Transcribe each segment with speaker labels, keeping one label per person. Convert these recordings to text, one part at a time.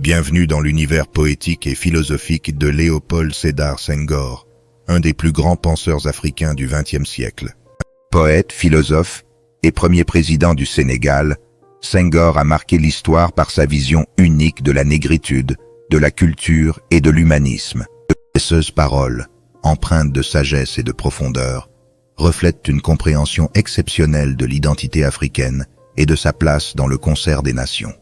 Speaker 1: Bienvenue dans l'univers poétique et philosophique de Léopold Sédar Senghor, un des plus grands penseurs africains du XXe siècle. Poète, philosophe et premier président du Sénégal, Senghor a marqué l'histoire par sa vision unique de la négritude, de la culture et de l'humanisme. De précieuses paroles, empreintes de sagesse et de profondeur, reflètent une compréhension exceptionnelle de l'identité africaine et de sa place dans le concert des nations.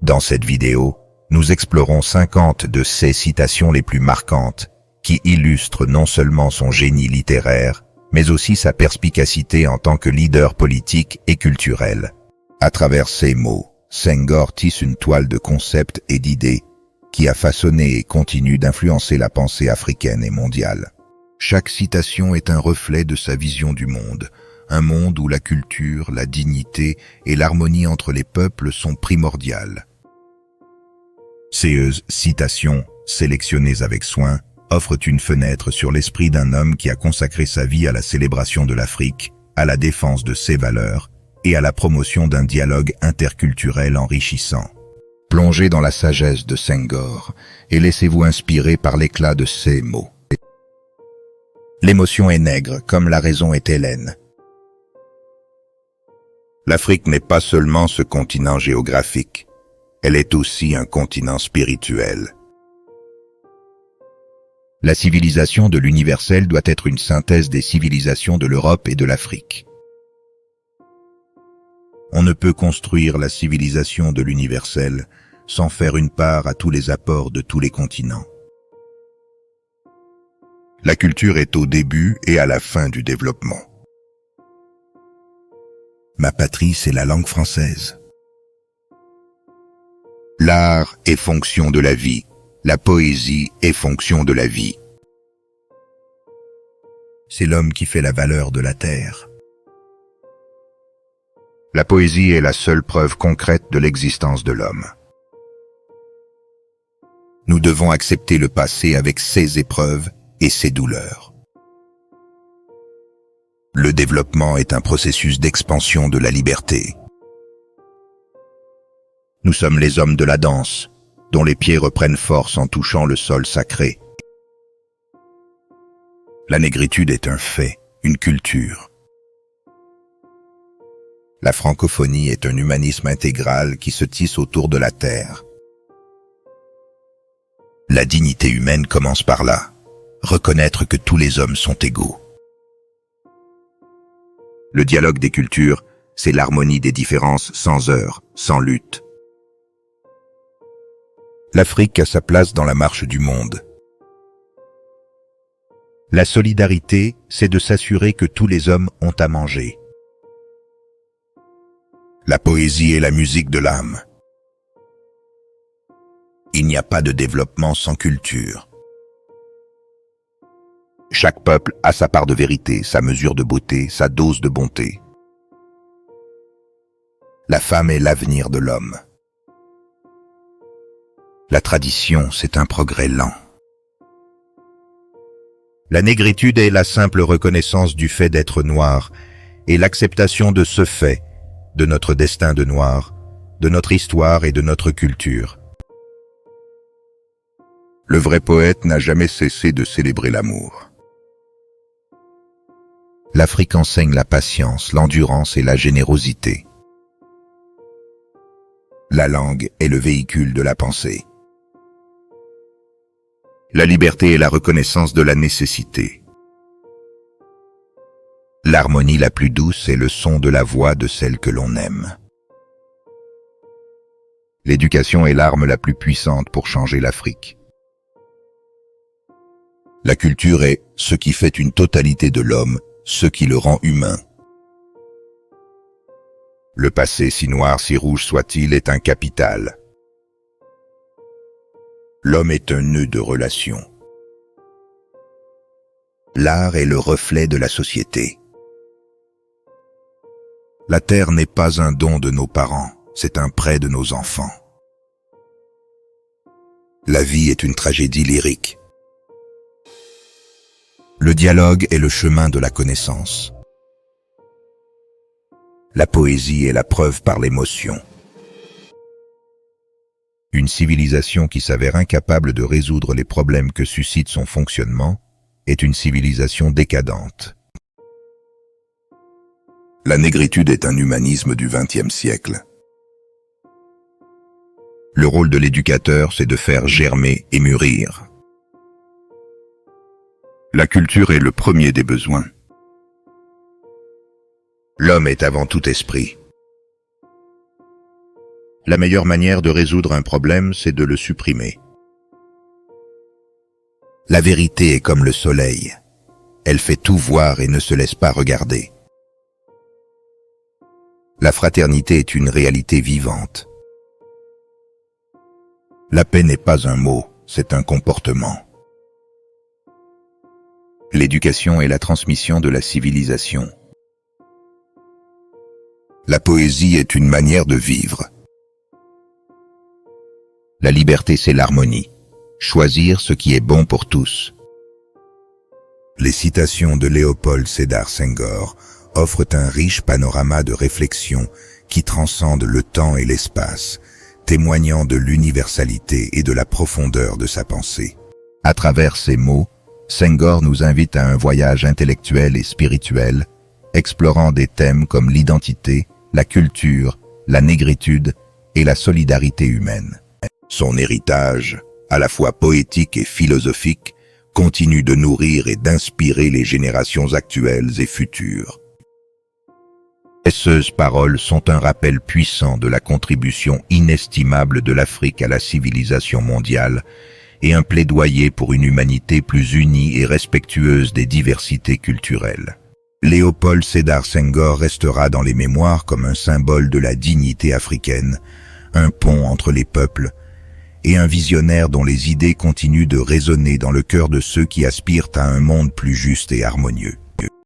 Speaker 1: Dans cette vidéo, nous explorons 50 de ses citations les plus marquantes, qui illustrent non seulement son génie littéraire, mais aussi sa perspicacité en tant que leader politique et culturel. À travers ces mots, Senghor tisse une toile de concepts et d'idées qui a façonné et continue d'influencer la pensée africaine et mondiale. Chaque citation est un reflet de sa vision du monde, un monde où la culture, la dignité et l'harmonie entre les peuples sont primordiales. Ces citations, sélectionnées avec soin, offrent une fenêtre sur l'esprit d'un homme qui a consacré sa vie à la célébration de l'Afrique, à la défense de ses valeurs et à la promotion d'un dialogue interculturel enrichissant. Plongez dans la sagesse de Senghor et laissez-vous inspirer par l'éclat de ses mots. L'émotion est nègre, comme la raison est hellène. L'Afrique n'est pas seulement ce continent géographique, elle est aussi un continent spirituel. La civilisation de l'universel doit être une synthèse des civilisations de l'Europe et de l'Afrique. On ne peut construire la civilisation de l'universel sans faire une part à tous les apports de tous les continents. La culture est au début et à la fin du développement. Ma patrie, c'est la langue française. L'art est fonction de la vie, la poésie est fonction de la vie. C'est l'homme qui fait la valeur de la terre. La poésie est la seule preuve concrète de l'existence de l'homme. Nous devons accepter le passé avec ses épreuves et ses douleurs. Le développement est un processus d'expansion de la liberté. Nous sommes les hommes de la danse, dont les pieds reprennent force en touchant le sol sacré. La négritude est un fait, une culture. La francophonie est un humanisme intégral qui se tisse autour de la terre. La dignité humaine commence par là, reconnaître que tous les hommes sont égaux. Le dialogue des cultures, c'est l'harmonie des différences sans heurts, sans lutte. L'Afrique a sa place dans la marche du monde. La solidarité, c'est de s'assurer que tous les hommes ont à manger. La poésie est la musique de l'âme. Il n'y a pas de développement sans culture. Chaque peuple a sa part de vérité, sa mesure de beauté, sa dose de bonté. La femme est l'avenir de l'homme. La tradition, c'est un progrès lent. La négritude est la simple reconnaissance du fait d'être noir et l'acceptation de ce fait, de notre destin de noir, de notre histoire et de notre culture. Le vrai poète n'a jamais cessé de célébrer l'amour. L'Afrique enseigne la patience, l'endurance et la générosité. La langue est le véhicule de la pensée. La liberté est la reconnaissance de la nécessité. L'harmonie la plus douce est le son de la voix de celle que l'on aime. L'éducation est l'arme la plus puissante pour changer l'Afrique. La culture est ce qui fait une totalité de l'homme, ce qui le rend humain. Le passé, si noir, si rouge soit-il, est un capital. L'homme est un nœud de relation. L'art est le reflet de la société. La terre n'est pas un don de nos parents, c'est un prêt de nos enfants. La vie est une tragédie lyrique. Le dialogue est le chemin de la connaissance. La poésie est la preuve par l'émotion. Une civilisation qui s'avère incapable de résoudre les problèmes que suscite son fonctionnement est une civilisation décadente.
Speaker 2: La négritude est un humanisme du XXe siècle.
Speaker 1: Le rôle de l'éducateur, c'est de faire germer et mûrir.
Speaker 2: La culture est le premier des besoins.
Speaker 1: L'homme est avant tout esprit. La meilleure manière de résoudre un problème, c'est de le supprimer. La vérité est comme le soleil. Elle fait tout voir et ne se laisse pas regarder. La fraternité est une réalité vivante. La paix n'est pas un mot, c'est un comportement. L'éducation est la transmission de la civilisation.
Speaker 2: La poésie est une manière de vivre.
Speaker 1: La liberté, c'est l'harmonie. Choisir ce qui est bon pour tous.
Speaker 2: Les citations de Léopold Sédar Senghor offrent un riche panorama de réflexion qui transcende le temps et l'espace, témoignant de l'universalité et de la profondeur de sa pensée.
Speaker 1: À travers ces mots, Senghor nous invite à un voyage intellectuel et spirituel, explorant des thèmes comme l'identité, la culture, la négritude et la solidarité humaine.
Speaker 2: Son héritage, à la fois poétique et philosophique, continue de nourrir et d'inspirer les générations actuelles et futures.
Speaker 1: Ces paroles sont un rappel puissant de la contribution inestimable de l'Afrique à la civilisation mondiale et un plaidoyer pour une humanité plus unie et respectueuse des diversités culturelles. Léopold Sédar Senghor restera dans les mémoires comme un symbole de la dignité africaine, un pont entre les peuples, et un visionnaire dont les idées continuent de résonner dans le cœur de ceux qui aspirent à un monde plus juste et harmonieux.